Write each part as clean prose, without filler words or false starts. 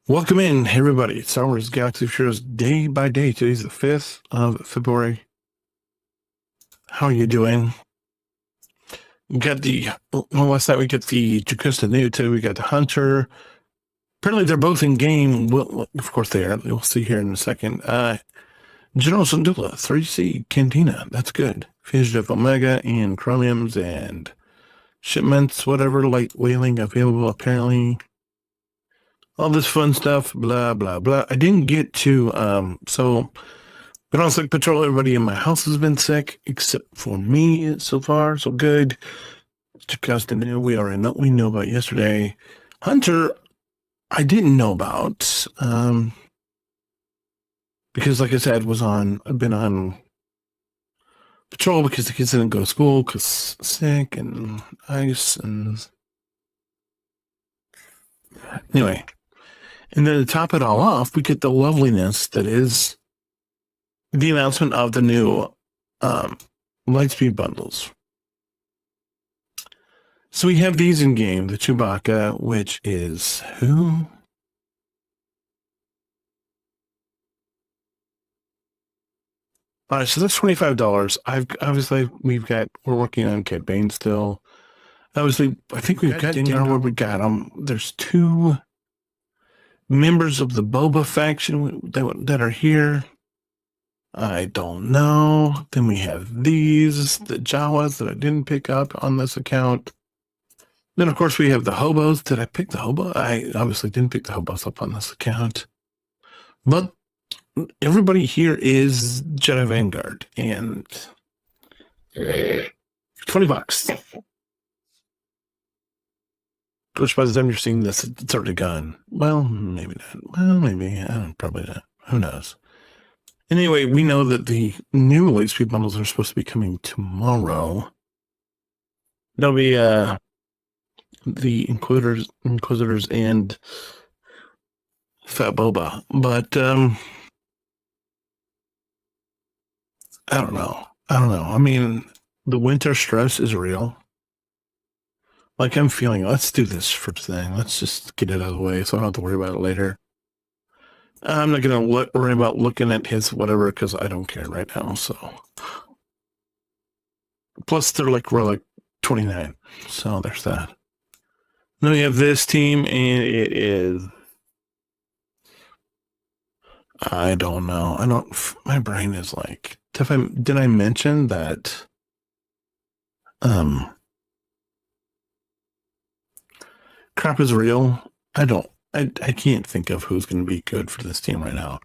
Welcome in, everybody. It's Star Wars Galaxy of Heroes day by day. Today's the 5th of February. How are you doing? We got last night we got the Jacusta New. Today we got the Hunter. Apparently they're both in game. Well, of course they are. We'll see here in a second. General Syndulla, 3C Cantina. That's good. Fugitive Omega and Chromiums and shipments, whatever, light whaling available apparently. All this fun stuff, blah, blah, blah. I didn't get to, been on sick patrol. Everybody in my house has been sick, except for me so far. So good. Justin, we know about yesterday. Hunter, I didn't know about, because like I said, I've been on patrol because the kids didn't go to school because sick and ice and anyway. And then to top it all off, we get the loveliness that is the announcement of the new Lightspeed bundles. So we have these in game, the Chewbacca, which is who? All right, so that's $25. We're working on Cad Bane still. Obviously, I think we've got Dingar. We got them. There's two members of the Boba faction that are here. I don't know. Then we have the Jawas that I didn't pick up on this account. Then, of course, we have the hobos. Did I pick the hobo? I obviously didn't pick the hobos up on this account. But everybody here is Jedi Vanguard. And $20. Which by the time you're seeing this, it's already gone. Well, maybe not. Well, maybe. Probably not. Who knows? Anyway, we know that the new Lightspeed bundles are supposed to be coming tomorrow. That'll be the Inquisitors and Fat Boba. But I don't know. I mean, the winter stress is real. Like I'm feeling, let's do this first thing. Let's just get it out of the way so I don't have to worry about it later. I'm not going to worry about looking at his whatever because I don't care right now. So, plus we're like 29. So there's that. Then we have this team, and it is. I don't know. My brain is like. Did I mention that? Crap is real. I can't think of who's going to be good for this team right now.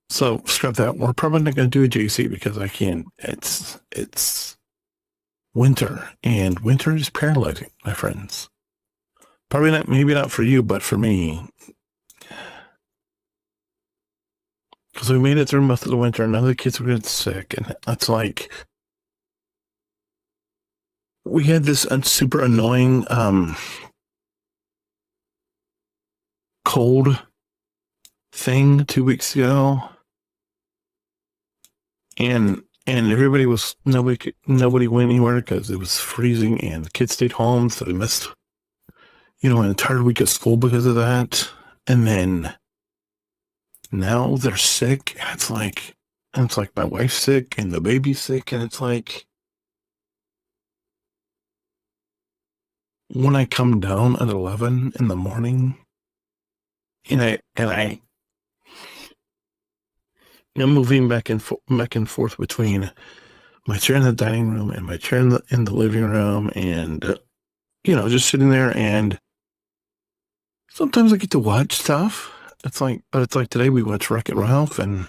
So scrap that. We're probably not going to do a JC because I can't. It's winter, and winter is paralyzing, my friends. Probably not, maybe not for you, but for me. Because we made it through most of the winter, and none of the kids were getting sick, and it's like we had this super annoying cold thing 2 weeks ago, and nobody went anywhere because it was freezing and the kids stayed home, so they missed an entire week of school because of that. And then now they're sick, and it's like my wife's sick and the baby's sick, and it's like when I come down at 11 in the morning. And I'm moving back and forth between my chair in the dining room and my chair in the living room, and just sitting there. And sometimes I get to watch stuff. It's like today we watched Wreck-It Ralph, and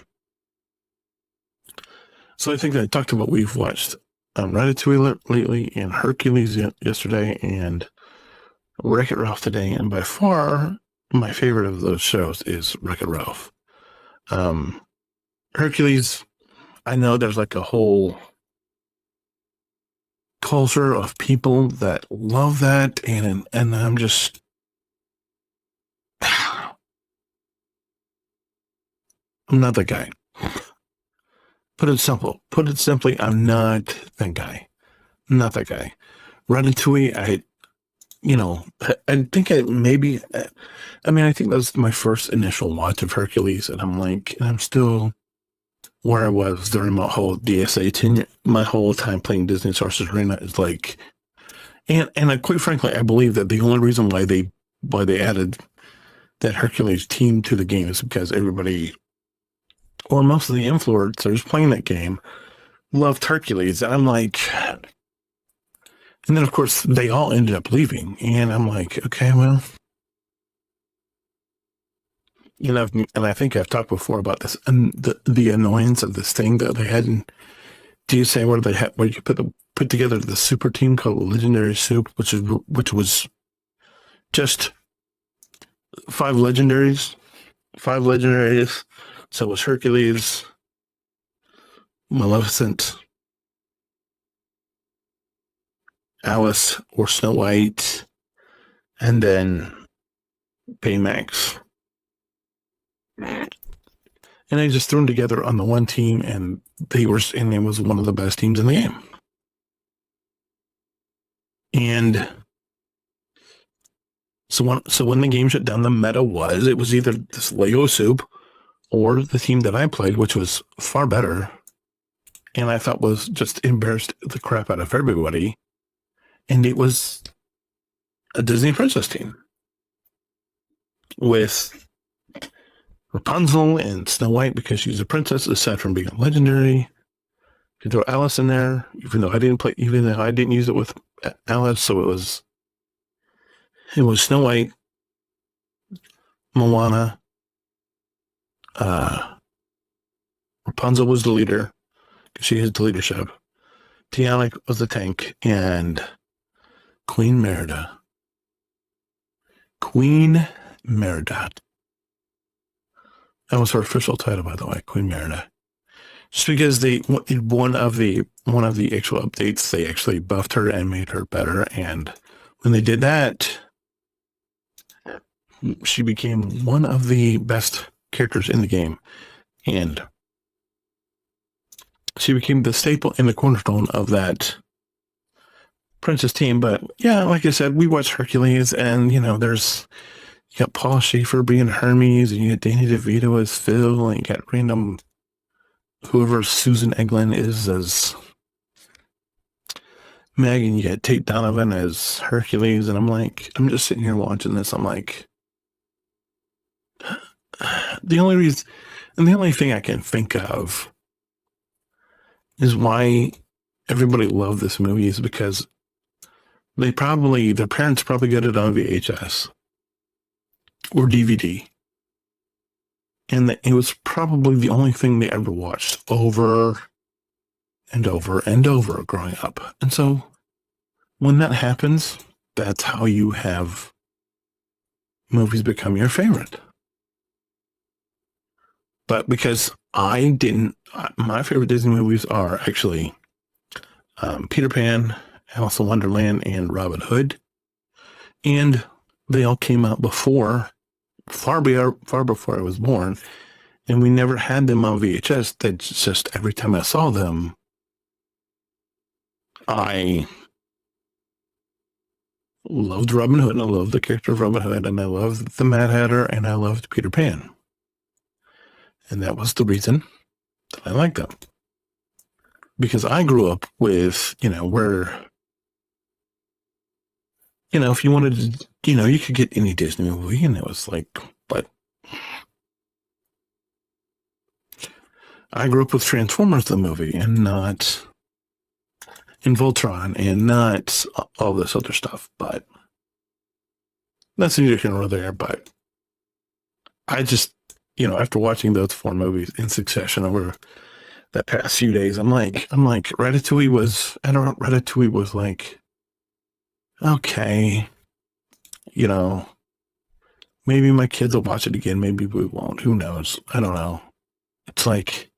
so I think that I talked about we've watched Ratatouille lately, and Hercules yesterday, and Wreck-It Ralph today, and by far my favorite of those shows is Wreck-It Ralph. Hercules, I know there's like a whole culture of people that love that, and I'm just I'm not that guy. Put it simply, I'm not that guy. Not that guy. Ratatouille, I think I think that was my first initial watch of Hercules, and I'm still where I was during my whole DSA tenure, my whole time playing Disney Sorcerer's Arena is like, and quite frankly, I believe that the only reason why they added that Hercules team to the game is because everybody, or most of the influencers playing that game, loved Hercules, and I'm like, and then of course they all ended up leaving, and I'm like, okay, well, and I think I've talked before about this, and the annoyance of this thing that they had in DSA where you put together the super team called Legendary Soup, which was just five legendaries. So it was Hercules, Maleficent, Alice or Snow White, and then Baymax. And I just threw them together on the one team, and it was one of the best teams in the game. And so when the game shut down, the meta was either this Lego soup or the team that I played, which was far better, and I thought was just embarrassed the crap out of everybody. And it was a Disney princess team with Rapunzel and Snow White because she's a princess, aside from being a legendary. You can throw Alice in there, even though I didn't use it with Alice, so it was Snow White, Moana, Rapunzel was the leader because she has the leadership. Tiana was the tank, and Queen Merida. That was her official title, by the way, Queen Merida. Just because one of the actual updates, they actually buffed her and made her better, and when they did that, she became one of the best characters in the game, and she became the staple and the cornerstone of that princess team. But yeah, like I said, we watched Hercules, and you got Paul Schaefer being Hermes, and you got Danny DeVito as Phil, and you got random whoever Susan Eglin is as Meg, and you got Tate Donovan as Hercules, and I'm just sitting here watching this. I'm like, the only thing I can think of is why everybody loved this movie is because their parents probably got it on VHS or DVD. And it was probably the only thing they ever watched over and over and over growing up. And so when that happens, that's how you have movies become your favorite. But because my favorite Disney movies are actually Peter Pan, Alice in Wonderland, and Robin Hood. And they all came out far before I was born, and we never had them on VHS. That's just every time I saw them, I loved Robin Hood, and I loved the character of Robin Hood, and I loved the Mad Hatter, and I loved Peter Pan. And that was the reason that I liked them. Because I grew up with, where, if you wanted to, you could get any Disney movie, and it was like, but I grew up with Transformers, the movie, and not in Voltron, and not all this other stuff. But that's neither here nor there. But I just, after watching those four movies in succession over that past few days, I'm like, Ratatouille was like, okay, maybe my kids will watch it again. Maybe we won't. Who knows? I don't know. It's like,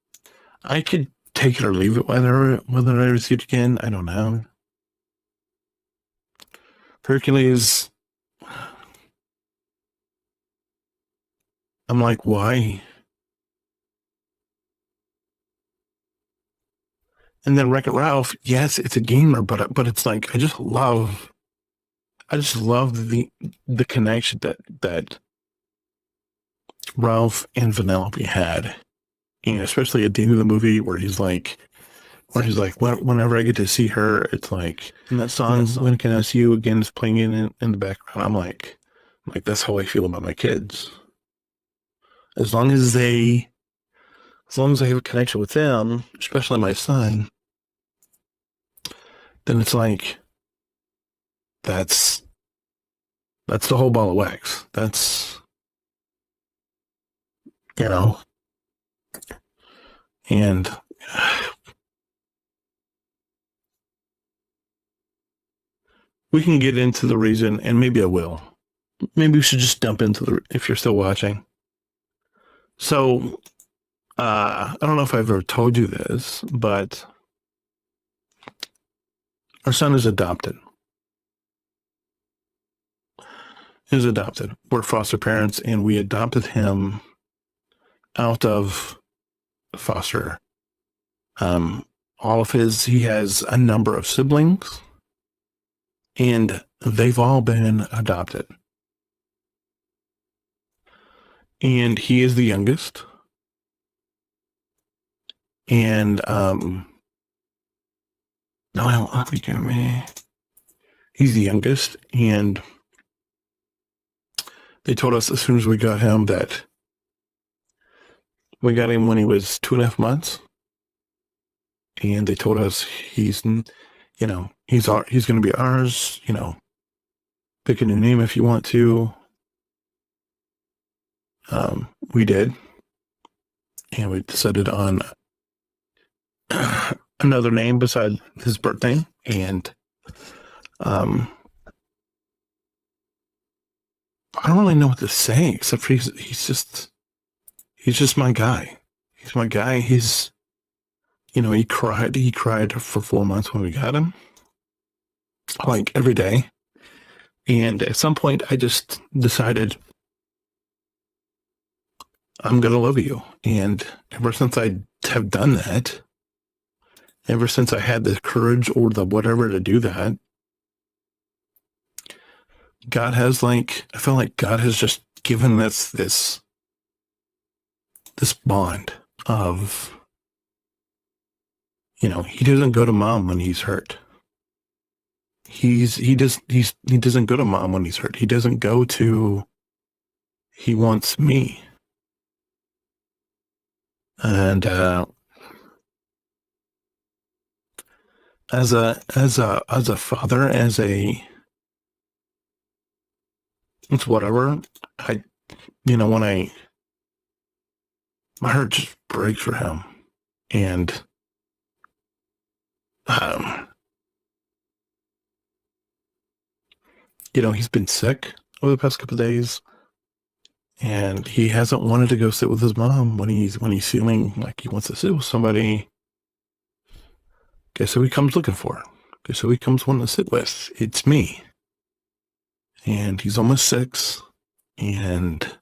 I could take it or leave it whether I ever see it again. I don't know. Hercules, I'm like, why? And then Wreck-It Ralph, yes, it's a gamer, but it's like, I just love I just love the connection that Ralph and Vanellope had, and especially at the end of the movie whereas whenever I get to see her, it's like, and that song, When Can I See You Again, is playing in the background. I'm like, that's how I feel about my kids. As long as they, as long as I have a connection with them, especially my son, then it's like, that's the whole ball of wax. That's, you know, and we can get into the reason, and maybe I will. Maybe we should just dump into if you're still watching. So, I don't know if I've ever told you this, but our son is adopted. He's adopted. We're foster parents, and we adopted him out of foster. He has a number of siblings, and they've all been adopted. And he is the youngest. And, no, I don't think he's the youngest. And they told us as soon as we got him that we got him when he was 2.5 months. And they told us he's going to be ours, pick a new name if you want to. We did. And we decided on another name beside his birthday. And I don't really know what to say, except for he's just my guy. He's my guy. He cried for 4 months when we got him, like every day. And at some point I just decided I'm going to love you. And ever since I have done that, ever since I had the courage or the whatever to do that, I feel like God has just given us this bond of, he doesn't go to mom when he's hurt. He doesn't go to mom when he's hurt. He wants me. And, as a father, it's whatever. My heart just breaks for him. And, he's been sick over the past couple of days, and he hasn't wanted to go sit with his mom when he's feeling like he wants to sit with somebody. Guess who he comes looking for? Guess who he comes wanting to sit with? It's me. And he's almost 6, and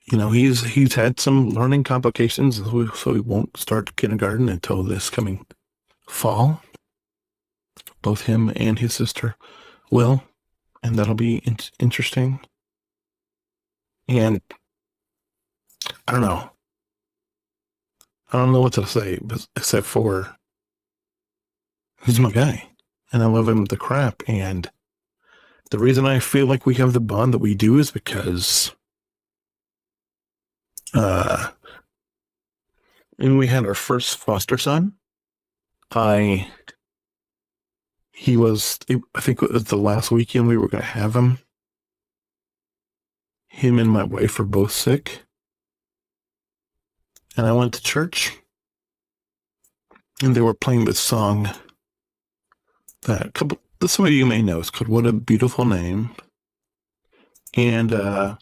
he's had some learning complications, so he won't start kindergarten until this coming fall. Both him and his sister will, and that'll be interesting. And I don't know what to say, except for he's my guy, and I love him to crap. And the reason I feel like we have the bond that we do is because when we had our first foster son, I think it was the last weekend we were going to have him. Him and my wife were both sick. And I went to church, and they were playing this song that some of you may know. It's called What a Beautiful Name. And I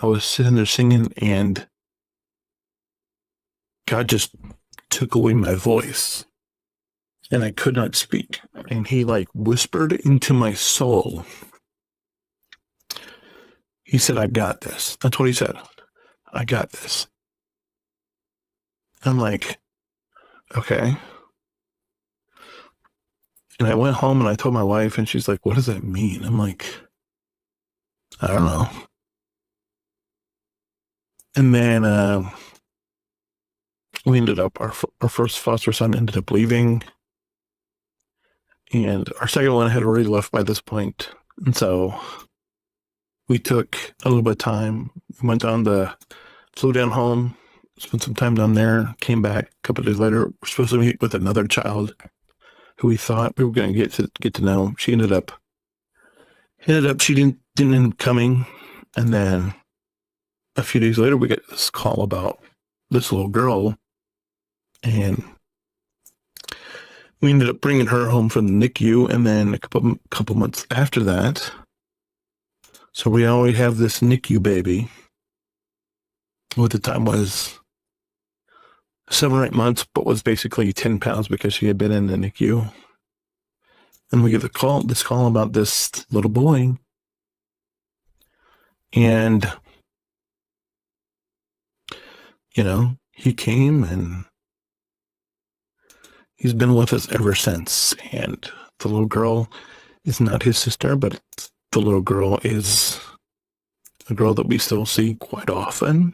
was sitting there singing, and God just took away my voice, and I could not speak. And he whispered into my soul. He said, I got this. That's what he said. I got this. I'm like, okay. And I went home and I told my wife, and she's like, "What does that mean?" I'm like, "I don't know." And then we ended up our first foster son ended up leaving, and our second one had already left by this point, and so we took a little bit of time. We flew down home, spent some time down there, came back a couple of days later. We're supposed to meet with another child who we thought we were going to get to know. She ended up she didn't end up coming, and then a few days later we get this call about this little girl, and we ended up bringing her home from the NICU, and then a couple months after that, so we always have this NICU baby, who at the time was 7 or 8 months, but was basically 10 pounds because she had been in the NICU. And we get this call about this little boy. And, he came and he's been with us ever since. And the little girl is not his sister, but the little girl is a girl that we still see quite often.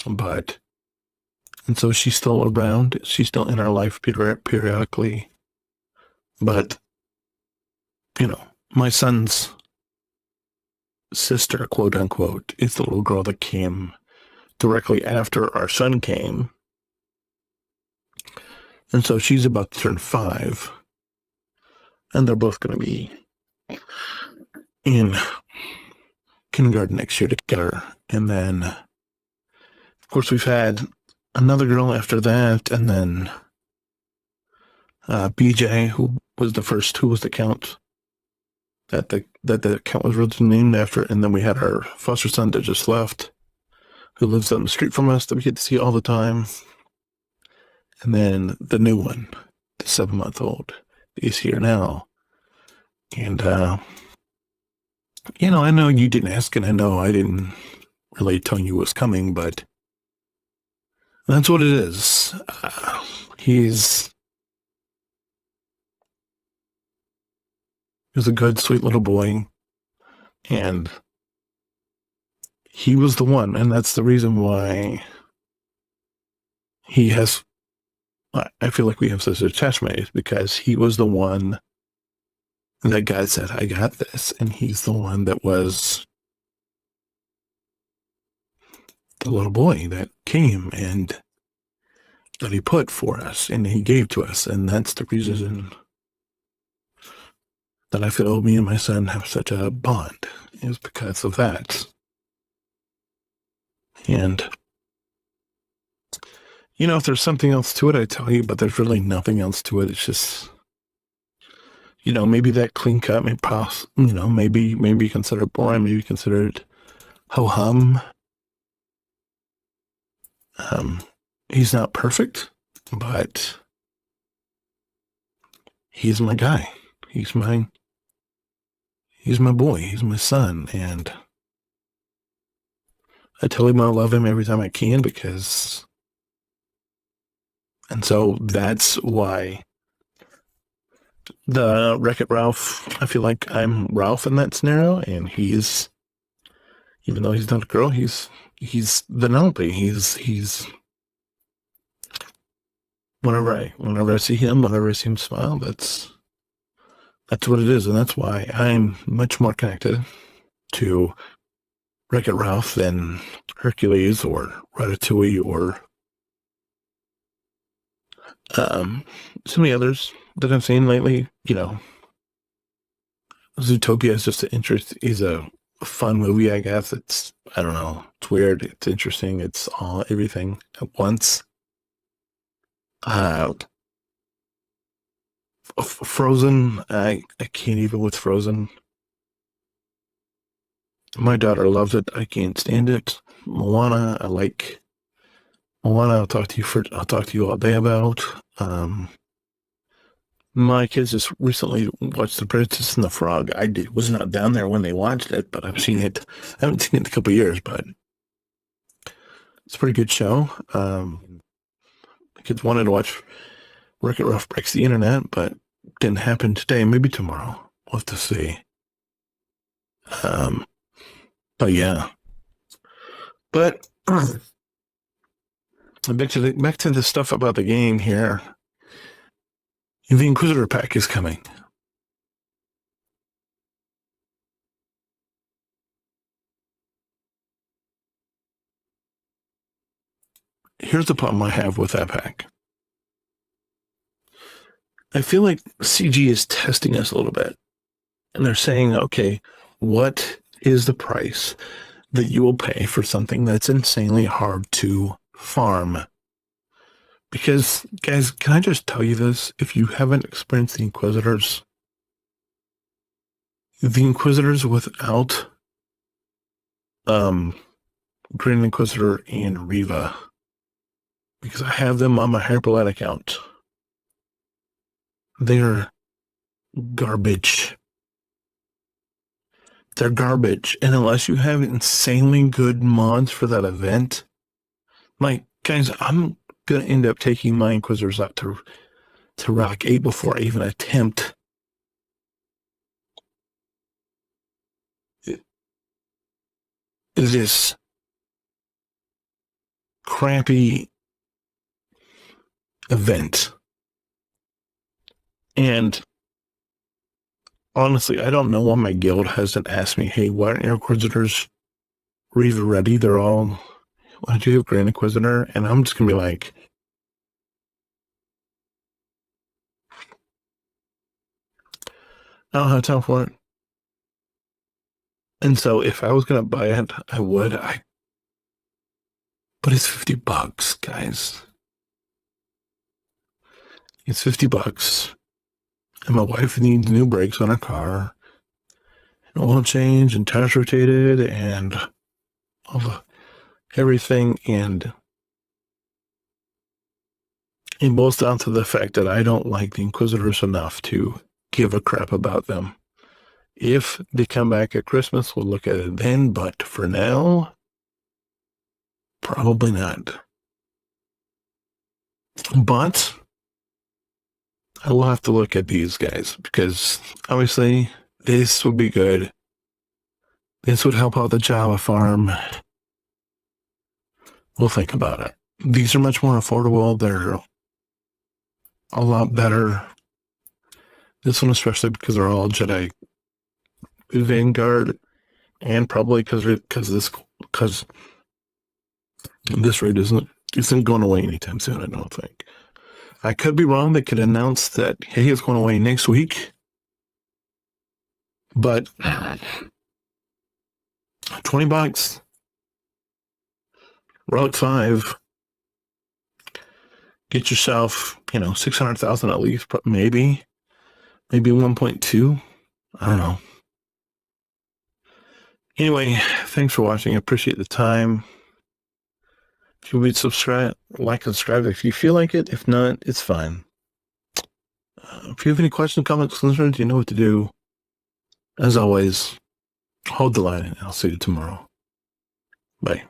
And so she's still around. She's still in our life periodically. But, my son's sister, quote unquote, is the little girl that came directly after our son came. And so she's about to turn 5. And they're both going to be in kindergarten next year together. And then, of course, we've had another girl after that. And then BJ, who was the count that the count was originally named after. And then we had our foster son that just left, who lives down the street from us, that we get to see all the time. And then the new one, the 7-month-old, is here now. And, I know you didn't ask, and I know I didn't really tell you what's coming, but that's what it is. He's a good, sweet little boy, and he was the one, and that's the reason why I feel like we have such an attachment, is because he was the one that God said, "I got this," and he's the one that was the little boy that came and that he put for us and he gave to us, and that's the reason that I feel me and my son have such a bond, is because of that. And if there's something else to it, I tell you, but there's really nothing else to it. It's just, maybe that clean cut, maybe consider it boring, maybe consider it ho-hum. He's not perfect, but he's my guy. He's my boy. He's my son. And I tell him I love him every time I can, and so that's why the Wreck-It Ralph, I feel like I'm Ralph in that scenario, and he's, even though he's not a girl, he's Vanellope. He's whenever I see him, whenever I see him smile, that's what it is, and that's why I'm much more connected to Wreck-It Ralph than Hercules or Ratatouille or some of the others that I've seen lately. Zootopia is just is a fun movie, I guess. I don't know, it's weird, it's interesting, it's everything at once. Frozen, I can't even with Frozen. My daughter loves it. I can't stand it. Moana, I like Moana. I'll talk to you all day about. My kids just recently watched The Princess and the Frog. Was not down there when they watched it, but I've seen it. I haven't seen it in a couple of years, but it's a pretty good show. The kids wanted to watch Wreck-It Ralph Breaks the Internet, but didn't happen today. Maybe tomorrow. We'll have to see. But yeah. But back to the stuff about the game here. The Inquisitor pack is coming. Here's the problem I have with that pack. I feel like CG is testing us a little bit. And they're saying, okay, what is the price that you will pay for something that's insanely hard to farm? Because, guys, can I just tell you this? If you haven't experienced the Inquisitors without Green Inquisitor and Riva, because I have them on my Hyperlight account, they're garbage. They're garbage. And unless you have insanely good mods for that event, like, guys, I'm going to end up taking my Inquisitors out to Rock 8 before I even attempt this crappy event. And honestly, I don't know why my guild hasn't asked me, hey, why aren't your Inquisitors Riva ready? They're all, why don't you have Grand Inquisitor? And I'm just going to be like, I don't have time for it. And so if I was going to buy it, I would. But it's $50, guys. It's $50. And my wife needs new brakes on her car, and oil change, and tires rotated, and everything. And it boils down to the fact that I don't like the Inquisitors enough to give a crap about them. If they come back at Christmas, we'll look at it then. But for now, probably not. But I will have to look at these guys, because obviously this would be good. This would help out the Java farm. We'll think about it. These are much more affordable. They're a lot better. This one especially because they're all Jedi Vanguard, and probably because this raid isn't going away anytime soon, I don't think. I could be wrong. They could announce that, hey, it's going away next week. But $20, Relic 5, get yourself, 600,000 at least, maybe 1.2. I don't know. Anyway, thanks for watching. I appreciate the time. If you would subscribe, like and subscribe if you feel like it. If not, it's fine. If you have any questions, comments, concerns, you know what to do. As always, hold the line, and I'll see you tomorrow. Bye.